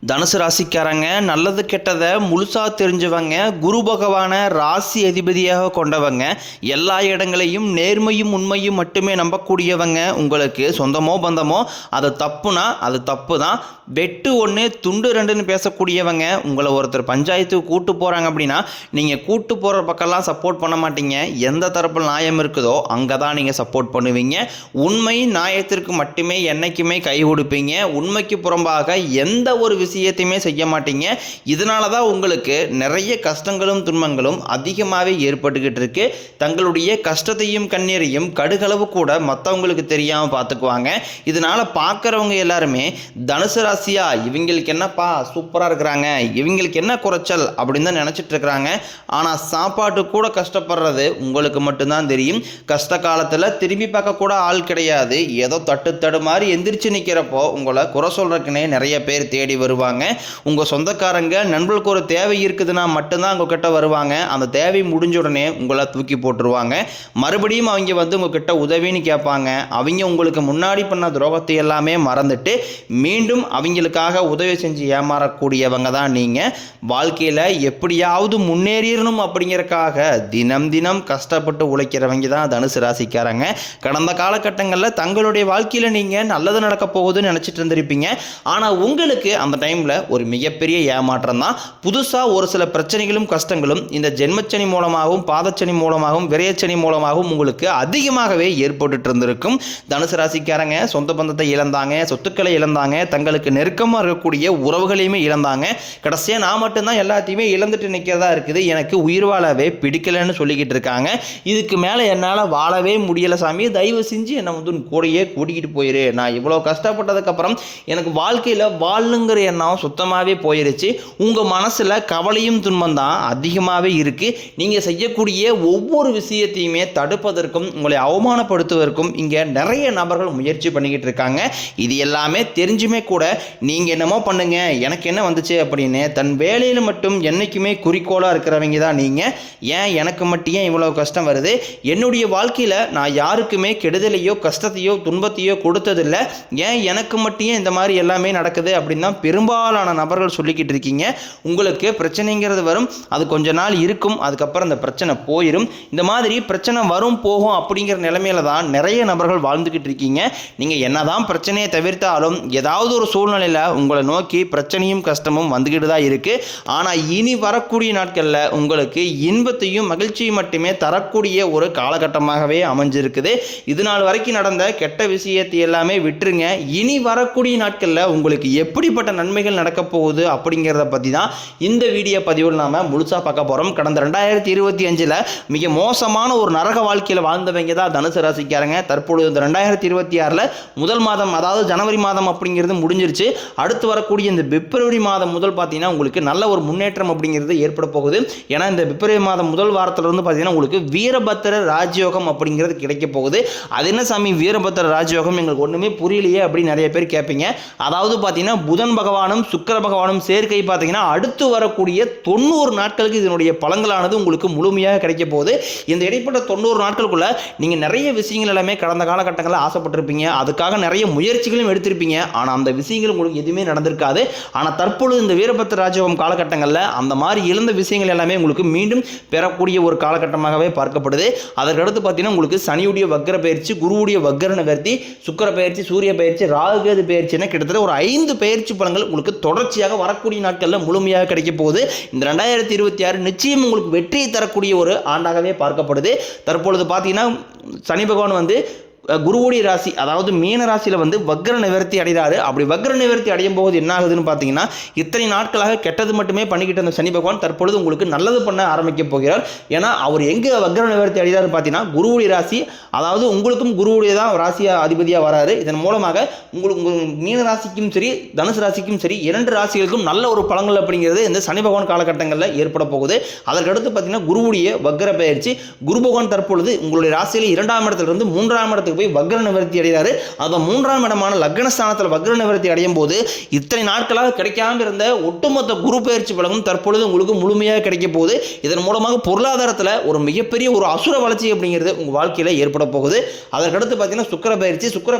தனுசு ராசிக்காரங்க நல்லது கெட்டதை முழுசாக தெரிஞ்சவங்க, குரு பகவானை ராசி அதிபதியாக கொண்டவங்க, எல்லா இடங்களையும் நேர்மையும் உண்மையும் மட்டுமே நம்பக்கூடியவங்க. உங்களுக்கு சொந்தமோ பந்தமோ அது தப்புனா அது தப்பு தான், வெட்டு ஒன்று துண்டு ரெண்டுன்னு பேசக்கூடியவங்க. உங்களை ஒருத்தர் பஞ்சாயத்துக்கு கூட்டு போகிறாங்க அப்படின்னா நீங்கள் கூட்டு போகிற பக்கம்லாம் சப்போர்ட் பண்ண மாட்டீங்க. எந்த தரப்பில் நியாயம் இருக்குதோ அங்கே தான் நீங்கள் சப்போர்ட் பண்ணுவீங்க. உண்மை நியாயத்திற்கு மட்டுமே என்றைக்குமே கை கொடுப்பீங்க. உண்மைக்கு புறம்பாக எந்த ஒரு விஷயத்தையுமே செய்ய மாட்டீங்க. இதனால தான் உங்களுக்கு நிறைய கஷ்டங்களும் துன்பங்களும் அதிகமாகவே ஏற்பட்டுக்கிட்டு இருக்கு. தங்களுடைய கஷ்டத்தையும் கண்ணீரையும் கடுகளவு கூட மற்றவங்களுக்கு தெரியாமல் பார்த்துக்குவாங்க. இதனால் பார்க்குறவங்க எல்லாருமே தனுசு ராசியா இவங்களுக்கு என்னப்பா சூப்பராக இருக்கிறாங்க, இவங்களுக்கு என்ன குறைச்சல் அப்படின்னு தான் நினச்சிட்டு இருக்கிறாங்க. ஆனால் சாப்பாட்டு கூட கஷ்டப்படுறது உங்களுக்கு மட்டும்தான் தெரியும். கஷ்ட காலத்தில் திரும்பி பார்க்க கூட ஆள் கிடையாது. ஏதோ தட்டு மாதிரி எந்திரிச்சு நிற்கிறப்போ உங்களை குறை சொல்கிறதுக்குன்னே நிறைய பேர் தேடி வருவாங்க. உங்கள் சொந்தக்காரங்க நண்பர்களுக்கு ஒரு தேவை இருக்குதுன்னா மட்டும்தான் உங்ககிட்ட வருவாங்க. அந்த தேவை முடிஞ்ச உடனே உங்களை தூக்கி போட்டுருவாங்க. மறுபடியும் அவங்க வந்து உங்ககிட்ட உதவின்னு கேட்பாங்க. அவங்க உங்களுக்கு முன்னாடி பண்ண துரோகத்தை எல்லாமே மறந்துட்டு மீண்டும் அவங்களுக்காக உதவி செஞ்சு ஏமாறக்கூடியவங்க தான் நீங்கள். வாழ்க்கையில் எப்படியாவது முன்னேறிடணும் அப்படிங்கிறக்காக தினம் தினம் கஷ்டப்பட்டு உழைக்கிறவங்க தான் தனுசு ராசிக்காரங்க. கடந்த காலகட்டங்களில் தங்களுடைய வாழ்க்கையில் நீங்கள் நல்லது நடக்க போகுதுன்னு நினச்சிட்டு இருந்திருப்பீங்க. ஆனால் உங்களுக்கு அந்த டைமில் ஒரு மிகப்பெரிய ஏமாற்றம் தான். புதுசாக ஒரு சில பிரச்சனைகளும் கஷ்டங்களும் இந்த ஜென்மச்சனி மூலமாகவும் பாதச்சனி மூலமாகவும் விரையச்சனி மூலமாகவும் உங்களுக்கு அதிகமாகவே ஏற்பட்டு இருந்திருக்கும். தனுசு ராசிக்காரங்க சொந்த பந்தத்தை இழந்தாங்க, சொத்துக்களை இழந்தாங்க, தங்களுக்கு நெருக்கமாக இருக்கக்கூடிய உறவுகளையுமே இழந்தாங்க. கடைசியாக நான் மட்டும்தான் எல்லாத்தையுமே இழந்துட்டு நிற்கிறதா இருக்குது, எனக்கு உயிர் வாழவே பிடிக்கலன்னு சொல்லிக்கிட்டு இருக்காங்க. இதுக்கு மேலே என்னால் வாழவே முடியலை சாமி, தயவு செஞ்சு என்னை வந்து கூடையே கூட்டிக்கிட்டு போயிரு. நான் இவ்வளோ கஷ்டப்பட்டதுக்கப்புறம் எனக்கு வாழ்க்கையில் வாழணுங்கிற எண்ணம் சுத்தமாகவே போயிருச்சு. உங்கள் மனசில் கவலையும் துன்பம் தான் அதிகமாகவே இருக்குது. நீங்கள் செய்யக்கூடிய ஒவ்வொரு விஷயத்தையுமே தடுப்பதற்கும் உங்களை அவமானப்படுத்துவதற்கும் இங்கே நிறைய நபர்கள் முயற்சி பண்ணிக்கிட்டு இருக்காங்க. இது எல்லாமே தெரிஞ்சுமே கூட நீங்கள் என்னமோ பண்ணுங்க எனக்கு என்ன வந்துச்சு அப்படின்னு தன் வேலையில் மட்டும் என்றைக்குமே குறிக்கோளாக இருக்கிறவங்க தான் நீங்கள். ஏன் எனக்கு மட்டும் ஏன் இவ்வளோ கஷ்டம் வருது, என்னுடைய வாழ்க்கையில் நான் யாருக்குமே கெடுதலையோ கஷ்டத்தையோ துன்பத்தையோ கொடுத்ததில்லை, ஏன் எனக்கு மட்டும் இந்த மாதிரி எல்லாமே நடக்குது அப்படின்னு தான் பெரும்பாலான நபர்கள் சொல்லிக்கிட்டு இருக்கீங்க. உங்களுக்கு பிரச்சனைங்கிறது வரும், அது கொஞ்ச நாள் இருக்கும், அதுக்கப்புறம் அந்த பிரச்சனை போயிடும். இந்த மாதிரி பிரச்சனை வரும் போகும் அப்படிங்கிற நிலைமையில தான் நிறைய நபர்கள் வாழ்ந்துக்கிட்டு இருக்கீங்க. நீங்கள் என்னதான் பிரச்சனையை தவிர்த்தாலும் ஏதாவது ஒரு சூழ்நிலையில் உங்களை நோக்கி பிரச்சனையும் கஷ்டமும் வந்துக்கிட்டு தான் இருக்குது. ஆனால் இனி வரக்கூடிய நாட்களில் உங்களுக்கு இன்பத்தையும் மகிழ்ச்சியும் மட்டுமே தரக்கூடிய ஒரு காலகட்டமாகவே அமைஞ்சிருக்குது. இது நாள் வரைக்கும் நடந்த கெட்ட விஷயத்தை எல்லாமே விட்டுருங்க. இனி வரக்கூடிய நாட்களில் உங்களுக்கு எப்படிப்பட்ட நன்மைகள் நடக்க போகுது அப்படிங்கிறத பற்றி தான் இந்த வீடியோ பதிவில் நாம் முழுசாக பார்க்க போகிறோம். கடந்த 2025 மிக மோசமான ஒரு நரக வாழ்க்கையில் வாழ்ந்தவங்க தான் தனுசு ராசிக்காரங்க. தற்பொழுது இந்த 2026 முதல் மாதம், அதாவது ஜனவரி மாதம் அப்படிங்கிறது முடிஞ்சிருச்சு. அடுத்து வரக்கூடிய இந்த பிப்ரவரி மாதம் முதல் பார்த்தீங்கன்னா உங்களுக்கு நல்ல ஒரு முன்னேற்றம் அப்படிங்கிறது ஏற்பட போகுது. ஏன்னா இந்த பிப்ரவரி மாதம் முதல் வாரத்திலிருந்து பார்த்தீங்கன்னா உங்களுக்கு வீரபத்திர ராஜயோகம் அப்படிங்கிறது கிடைக்க போகுது. அது என்ன சாமி வீரபத்திர ராஜயோகம், எங்களுக்கு ஒன்றுமே புரியலையே அப்படின்னு நிறைய பேர் கேட்பீங்க. அதாவது பார்த்தீங்கன்னா புதன் பகவானும் சுக்கிர பகவானும் சேர்க்கை பார்த்தீங்கன்னா அடுத்து வரக்கூடிய 90 நாட்களுக்கு இதனுடைய பலன்களானது உங்களுக்கு முழுமையாக கிடைக்க போகுது. இந்த இடைப்பட்ட 90 நாட்களுக்குள்ள நீங்கள் நிறைய விஷயங்கள் எல்லாமே கடந்த காலகட்டங்களில் ஆசைப்பட்டிருப்பீங்க, அதுக்காக நிறைய முயற்சிகளும் எடுத்திருப்பீங்க. ஆனால் அந்த விஷயங்கள் உங்களுக்கு எதுவுமே நடந்திருக்காது. ஆனால் தற்பொழுது இந்த வீரபத்திர ராஜயோகம் காலகட்டங்களில் அந்த மாதிரி இழந்த விஷயங்கள் எல்லாமே உங்களுக்கு மீண்டும் பெறக்கூடிய ஒரு காலகட்டமாகவே பார்க்கப்படுது. அதற்கடுத்து பார்த்தீங்கன்னா உங்களுக்கு சனியுடைய வக்ர பயிற்சி, குருவுடைய வக்ர நிவர்த்தி, சுக்கிர பயிற்சி, சூரிய பயிற்சி, ராகுகேது பயிற்சின்னு கிட்டத்தட்ட ஒரு 5 பயிற்சி பலன்கள் உங்களுக்கு தொடர்ச்சியாக வரக்கூடிய நாட்களில் முழுமையாக கிடைக்க போகுது. இந்த 2026 நிச்சயம் உங்களுக்கு வெற்றியை தரக்கூடிய ஒரு ஆண்டாகவே பார்க்கப்படுது. தற்பொழுது பார்த்தீங்கன்னா சனி பகவான் வந்து குருவுடைய ராசி, அதாவது மீன ராசியில் வந்து வக்ர நிவர்த்தி அடைகிறாரு. அப்படி வக்ர நிவர்த்தி அடையும் போது என்ன ஆகுதுன்னு பார்த்தீங்கன்னா இத்தனை நாட்களாக கெட்டது மட்டுமே பண்ணிக்கிட்டு இருந்த சனி பகவான் தற்பொழுது உங்களுக்கு நல்லது பண்ண ஆரம்பிக்க போகிறார். ஏன்னா அவர் எங்கே வக்ர நிவர்த்தி அடைகிறாரு பார்த்தீங்கன்னா குருவுடைய ராசி, அதாவது உங்களுக்கும் குருவுடைய தான் ராசி அதிபதியாக வராரு. இதன் மூலமாக உங்களுக்கு மீன ராசிக்கும் சரி தனுசு ராசிக்கும் சரி 2 ராசிகளுக்கும் நல்ல ஒரு பலன்கள் அப்படிங்கிறது இந்த சனி பகவான் காலகட்டங்களில் ஏற்பட போகுது. அதற்கடுத்து பார்த்தீங்கன்னா குருவுடைய வக்ர பயிற்சி, குரு பகவான் தற்பொழுது உங்களுடைய ராசியில் 2ஆம் இடத்திலிருந்து 3ஆம் இடத்துக்கு இடத்துக்கு போய் வக்ர நிவர்த்தி அடைகிறாரு. அதை 3ஆம் இடமான லக்னஸ்தானத்தில் வக்ர நிவர்த்தி அடையும் போது இத்தனை நாட்களாக கிடைக்காம இருந்த ஒட்டுமொத்த குரு பயிற்சி பலனும் தற்பொழுது உங்களுக்கு முழுமையாக கிடைக்க போகுது. இதன் மூலமாக பொருளாதாரத்தில் ஒரு மிகப்பெரிய ஒரு அசுர வளர்ச்சி அப்படிங்கிறது உங்கள் வாழ்க்கையில் ஏற்பட போகுது. அதற்கடுத்து பார்த்தீங்கன்னா சுக்கிர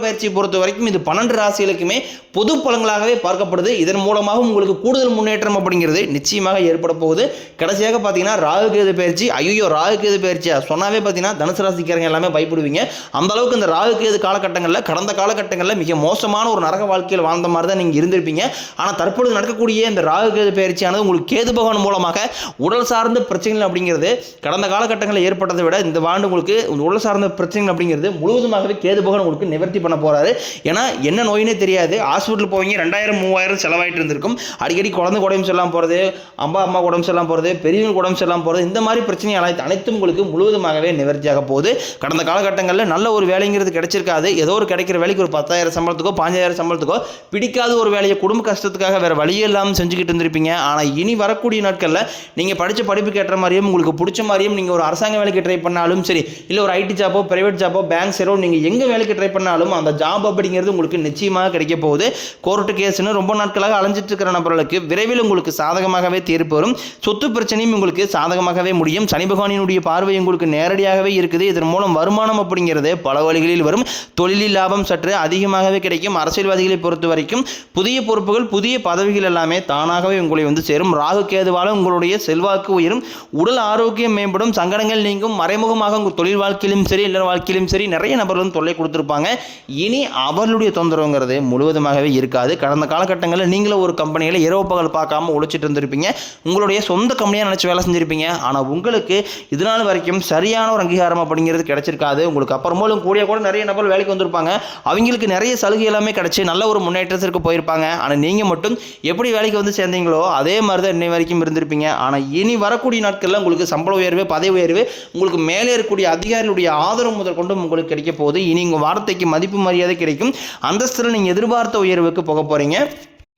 பயிற்சியை பொறுத்த வரைக்கும் இது 12 ராசிகளுக்குமே பொது பலன்களாகவே பார்க்கப்படுது. இதன் மூலமாக உங்களுக்கு கூடுதல் முன்னேற்றம் அப்படிங்கிறது நிச்சயமாக ஏற்பட போகுது. கடைசியாக பார்த்தீங்கன்னா ராகுகேது பயிற்சி. ஐயோ, ராகுகேது பயிற்சியா சொன்னாவே பார்த்தீங்கன்னா தனுசு ராசிக்காரங்க எல்லாமே பயப்படுவீங்க. அந்த அளவுக்கு இந்த ராகுகேது காலகட்டங்களில் கடந்த காலகட்டங்களில் மிக மோசமான ஒரு நரக வாழ்க்கையில் வாழ்ந்த மாதிரி தான் நீங்கள் இருந்திருப்பீங்க. ஆனால் தற்பொழுது நடக்கக்கூடிய இந்த ராகுகேது பயிற்சியானது உங்களுக்கு கேது பகவான் மூலமாக உடல் சார்ந்த பிரச்சனைகள் அப்படிங்கிறது கடந்த காலகட்டங்களில் ஏற்பட்டதை விட இந்த ஆண்டு உங்களுக்கு உடல் சார்ந்த பிரச்சனைகள் அப்படிங்கிறது முழுவதுமாகவே கேது பகவான் உங்களுக்கு நிவர்த்தி பண்ண போறாரு. ஏன்னா என்ன நோயினே தெரியாது, ஹாஸ்பிட்டல் போவீங்க, 2000-3000 செலவாயிட்டு இருந்திருக்கும். அடிக்கடி குழந்தை உடம்பு செல்லாம் போகிறது, அம்மா உடம்பு செல்லாம் போகிறது, பெரியவங்க உடம்பு செல்லாம் போகிறது, இந்த மாதிரி பிரச்சனை அனைத்தும் உங்களுக்கு முழுவதுமாகவே நிவர்த்தியாக போகுது. கடந்த காலகட்டங்களில் நல்ல ஒரு வேலைங்கிறது கிடைச்சிருக்காது. ஏதோ ஒரு கிடைக்கிற வேலைக்கு ஒரு 10,000 சம்பளத்துக்கோ 15,000 சம்பளத்துக்கோ பிடிக்காத ஒரு வேலையை குடும்ப கஷ்டத்துக்காக வேற வழியே இல்லாமல் செஞ்சுக்கிட்டு இருந்திருப்பீங்க. ஆனால் இனி வரக்கூடிய நாட்களில் நீங்கள் படித்த படிப்புக்கு ஏற்ற மாதிரியும் உங்களுக்கு பிடிச்ச மாதிரியும் நீங்கள் ஒரு அரசாங்க வேலைக்கு ட்ரை பண்ணாலும் சரி, இல்லை ஒரு ஐடி ஜாப்போ பிரைவேட் ஜாப்போ பேங்க் சேரோ நீங்கள் எங்கே வேலைக்கு ட்ரை பண்ணாலும் அந்த ஜாப் அப்படிங்கிறது உங்களுக்கு நிச்சயமாக கிடைக்க போகுது. கோர்ட்டு கேஸ்ன்னு ரொம்ப நாட்களாக அலைஞ்சிட்டு இருக்கிற நபர்களுக்கு விரைவில் உங்களுக்கு சாதகமாகவே தீர்ப்பு வரும். சொத்து பிரச்சனையும் உங்களுக்கு சாதகமாகவே முடியும். சனி பகவானினுடைய பார்வை உங்களுக்கு நேரடியாகவே இருக்குது. இதன் மூலம் வருமானம் அப்படிங்கிறது பல வழிகளில் வரும். தொழிலில் லாபம் சற்று அதிகமாகவே கிடைக்கும். அரசியல்வாதிகளை பொறுத்த வரைக்கும் புதிய பொறுப்புகள் புதிய பதவிகள் எல்லாமே தானாகவே உங்களை வந்து சேரும். ராகு கேதுவால உங்களுடைய செல்வாக்கு உயரும், உடல் ஆரோக்கியம் மேம்படும், சங்கடங்கள் நீங்கும். மறைமுகமாக உங்கள் தொழில் வாழ்க்கையிலும் சரி இல்லற வாழ்க்கையிலும் சரி நிறைய நபர்களும் தொல்லை கொடுத்துருப்பாங்க. இனி அவர்களுடைய தொந்தரவுங்கிறது முழுவதுமாகவே இருக்காது. கடந்த காலகட்டங்களில் நீங்களும் ஒரு கம்பெனியில் இரவு பகல் பார்க்காம உழைச்சிட்டு இருந்திருப்பீங்க. உங்களுடைய சொந்த கம்பெனியாக நினச்சி வேலை செஞ்சிருப்பீங்க. ஆனால் உங்களுக்கு இதனால் வரைக்கும் சரியான ஒரு அங்கீகாரம் அப்படிங்கிறது கிடைச்சிருக்காது. உங்களுக்கு அப்புறமேலும் கூட நிறைய நபர் வேலைக்கு வந்திருப்பாங்க. அவங்களுக்கு நிறைய சலுகை எல்லாமே கிடைச்சி நல்ல ஒரு முன்னேற்றத்திற்கு போயிருப்பாங்க. ஆனால் நீங்கள் மட்டும் எப்படி வேலைக்கு வந்து சேர்ந்தீங்களோ அதே மாதிரி தான் இன்னை வரைக்கும் இருந்திருப்பீங்க. ஆனால் இனி வரக்கூடிய நாட்களில் உங்களுக்கு சம்பள உயர்வு, பதவி உயர்வு, உங்களுக்கு மேலே இருக்கக்கூடிய அதிகாரிகளுடைய ஆதரவு முதல் கொண்டு உங்களுக்கு கிடைக்க போகுது. இனி உங்கள் வார்த்தைக்கு மதிப்பு மரியாதை கிடைக்கும். அந்தஸ்தில் நீங்கள் எதிர்பார்த்த உயர்வுக்கு போக போகிறீங்க.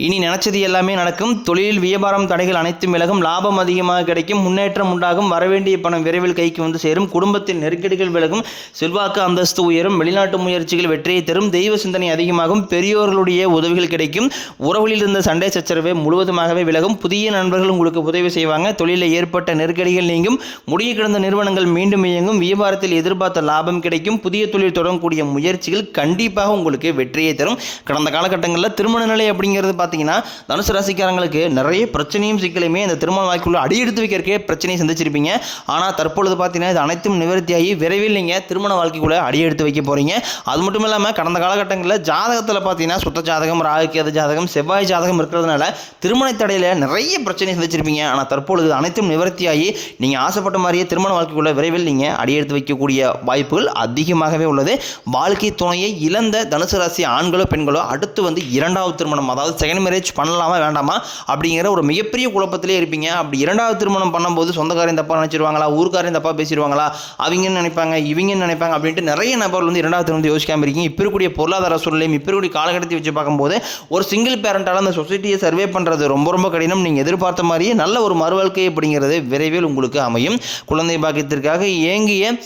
இனி நினைச்சது எல்லாமே நடக்கும். தொழில் வியாபாரம் தடைகள் அனைத்தும் விலகும். லாபம் அதிகமாக கிடைக்கும். முன்னேற்றம் உண்டாகும். வரவேண்டிய பணம் விரைவில் கைக்கு வந்து சேரும். குடும்பத்தில் நெருக்கடிகள் விலகும். செல்வாக்கு அந்தஸ்து உயரும். வெளிநாட்டு முயற்சிகள் வெற்றியை தரும். தெய்வ சிந்தனை அதிகமாகும். பெரியோர்களுடைய உதவிகள் கிடைக்கும். உறவுகளில் இருந்த சண்டை சச்சரவை முழுவதுமாகவே விலகும். புதிய நண்பர்கள் உங்களுக்கு உதவி செய்வாங்க. தொழிலில் ஏற்பட்ட நெருக்கடிகள் நீங்கும். முடிய கிடந்த நிறுவனங்கள் மீண்டும் இயங்கும். வியாபாரத்தில் எதிர்பார்த்த லாபம் கிடைக்கும். புதிய தொழில் தொடங்கக்கூடிய முயற்சிகள் கண்டிப்பாக உங்களுக்கு வெற்றியை தரும். கடந்த காலகட்டங்களில் திருமண நிலை அப்படிங்கிறது பார்த்தீங்கன்னா தனுசு ராசிக்காரங்களுக்கு நிறைய பிரச்சனையும் சிக்கலையுமே இந்த திருமண வாழ்க்கைக்குள்ள அடியெடுத்து வைக்கிறக்கே பிரச்சனையை சந்திச்சிருப்பீங்க. ஆனால் தற்பொழுது பார்த்தீங்கன்னா இது அனைத்தும் நிவர்த்தியாகி விரைவில் நீங்கள் திருமண வாழ்க்கைக்குள்ள அடியெடுத்து வைக்க போறீங்க. அது மட்டும் இல்லாமல் கடந்த காலகட்டங்களில் ஜாதகத்தில் பார்த்தீங்கன்னா சுத்த ஜாதகம், ராகுகேது ஜாதகம், செவ்வாய் ஜாதகம் இருக்கிறதுனால திருமண தடையில் நிறைய பிரச்சனை சந்திச்சிருப்பீங்க. ஆனால் தற்பொழுது அனைத்தும் நிவர்த்தியாகி நீங்கள் ஆசைப்பட்ட மாதிரியே திருமண வாழ்க்கைக்குள்ள விரைவில் நீங்கள் அடியெடுத்து வைக்கக்கூடிய வாய்ப்புகள் அதிகமாகவே உள்ளது. வாழ்க்கை துணையை இழந்த தனுசு ராசி ஆண்களோ பெண்களோ அடுத்து வந்து 2வது திருமணம், அதாவது செகண்ட் மேரேஜ் பண்ணலாமா வேண்டாமா அப்படிங்கிற ஒரு மிகப்பெரிய குழப்பத்திலே இருப்பீங்க. அப்படி 2வது திருமணம் பண்ணும்போது சொந்தக்காரையும் தப்பா நினைச்சிருவாங்களா, ஊர்க்காரையும் தப்பா பேசிடுவாங்களா, அவங்கன்னு நினைப்பாங்க இவங்கன்னு நினைப்பாங்க அப்படின்ட்டு நிறைய நபர்கள் வந்து 2வது திருமணத்தை யோசிக்காம இருக்கீங்க. இப்போ இருக்கக்கூடிய பொருளாதார சூழ்நிலையும் இப்போ இருக்கக்கூடிய காலகட்டத்தை வச்சு பார்க்கும்போது ஒரு சிங்கிள் பேரண்டால அந்த சொசைட்டியை சர்வே பண்ணுறது ரொம்ப ரொம்ப கடினம். நீங்கள் எதிர்பார்த்த மாதிரியே நல்ல ஒரு மறுவாழ்க்கை அப்படிங்கிறது விரைவில் உங்களுக்கு அமையும். குழந்தை பாக்கியத்திற்காக ஏங்கிய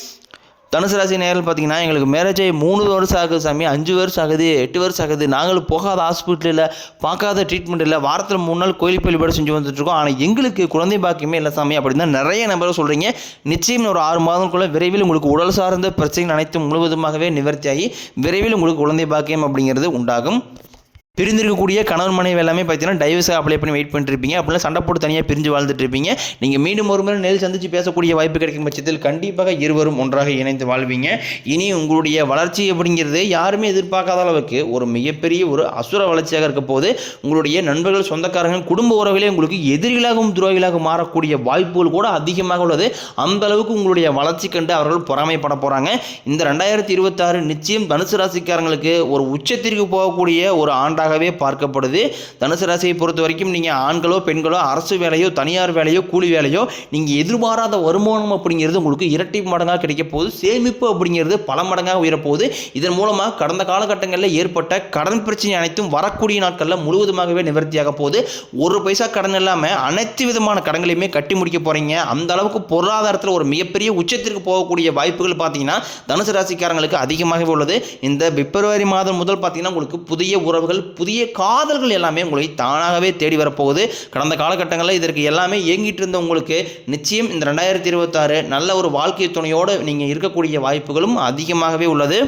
தனுசு ராசி நேரில் பார்த்தீங்கன்னா எங்களுக்கு மேரேஜ் ஆகி 3 வருஷம் ஆகுது சாமி, 5 வருஷம் ஆகுது, 8 வருஷம் ஆகுது, நாங்களும் போகாத ஹாஸ்பிட்டல் இல்லை, பார்க்காத ட்ரீட்மெண்ட் இல்லை, வாரத்தில் 3 நாள் கோயில் வழிபாடு செஞ்சு வந்துட்டுருக்கோம், ஆனால் எங்களுக்கு குழந்தை பாக்கியமே இல்லை சாமி அப்படின்னு தான் நிறைய நபர்கள் சொல்கிறீங்க. நிச்சயம் ஒரு 6 மாதங்களுக்குள்ள விரைவில் உங்களுக்கு உடல் சார்ந்த பிரச்சனைகள் அனைத்தும் முழுவதுமாகவே நிவர்த்தியாகி விரைவில் உங்களுக்கு குழந்தை பாக்கியம் அப்படிங்கிறது உண்டாகும். பிரிந்திருக்கக்கூடிய கணவன் மனைவி எல்லாமே பார்த்தீங்கன்னா டைவர்ஸாக அப்ளை பண்ணி வெயிட் பண்ணிட்டு இருப்பீங்க. அப்படிலாம் சண்டை போட்டு தனியாக பிரிஞ்சு வாழ்ந்துட்டு இருப்பீங்க. நீங்கள் மீண்டும் ஒரு முறை நேரில் சந்தித்து பேசக்கூடிய வாய்ப்பு கிடைக்கும் பட்சத்தில் கண்டிப்பாக இருவரும் ஒன்றாக இணைந்து வாழ்வீங்க. இனி உங்களுடைய வளர்ச்சி அப்படிங்கிறது யாருமே எதிர்பார்க்காத அளவுக்கு ஒரு மிகப்பெரிய ஒரு அசுர வளர்ச்சியாக இருக்க போது. உங்களுடைய நண்பர்கள், சொந்தக்காரர்கள், குடும்ப உறவுகளே உங்களுக்கு எதிரிகளாகவும் துரோகிகளாக மாறக்கூடிய வாய்ப்புகள் கூட அதிகமாக உள்ளது. அந்த அளவுக்கு உங்களுடைய வளர்ச்சி கண்டு அவர்கள் பொறாமைப்பட போகிறாங்க. இந்த 2026 நிச்சயம் தனுசு ராசிக்காரங்களுக்கு ஒரு உச்சத்திற்கு போகக்கூடிய ஒரு ஆண்டாக ஆண்டாகவே பார்க்கப்படுது. தனுசு ராசியை பொறுத்த வரைக்கும் நீங்கள் ஆண்களோ பெண்களோ அரசு வேலையோ தனியார் வேலையோ கூலி வேலையோ நீங்கள் எதிர்பாராத வருமானம் அப்படிங்கிறது உங்களுக்கு இரட்டி மடங்காக கிடைக்க போகுது. சேமிப்பு அப்படிங்கிறது பல மடங்காக உயரப்போகுது. இதன் மூலமாக கடந்த காலகட்டங்களில் ஏற்பட்ட கடன் பிரச்சனை அனைத்தும் வரக்கூடிய நாட்களில் முழுவதுமாகவே நிவர்த்தியாக போகுது. ஒரு பைசா கடன் இல்லாமல் அனைத்து விதமான கடன்களையுமே கட்டி முடிக்க போகிறீங்க. அந்த அளவுக்கு பொருளாதாரத்தில் ஒரு மிகப்பெரிய உச்சத்திற்கு போகக்கூடிய வாய்ப்புகள் பார்த்தீங்கன்னா தனுசு ராசிக்காரங்களுக்கு அதிகமாகவே உள்ளது. இந்த பிப்ரவரி மாதம் முதல் பார்த்தீங்கன்னா உங்களுக்கு புதிய உறவுகள் புதிய காதல்கள் எல்லாமே உங்களை தானாகவே தேடி வரப்போகுது. கடந்த காலகட்டங்களில் இதற்கு எல்லாமே இயங்கிட்டு இருந்த உங்களுக்கு நிச்சயம் இந்த 2026 நல்ல ஒரு வாழ்க்கை துணையோடு நீங்கள் இருக்கக்கூடிய வாய்ப்புகளும் அதிகமாகவே உள்ளது.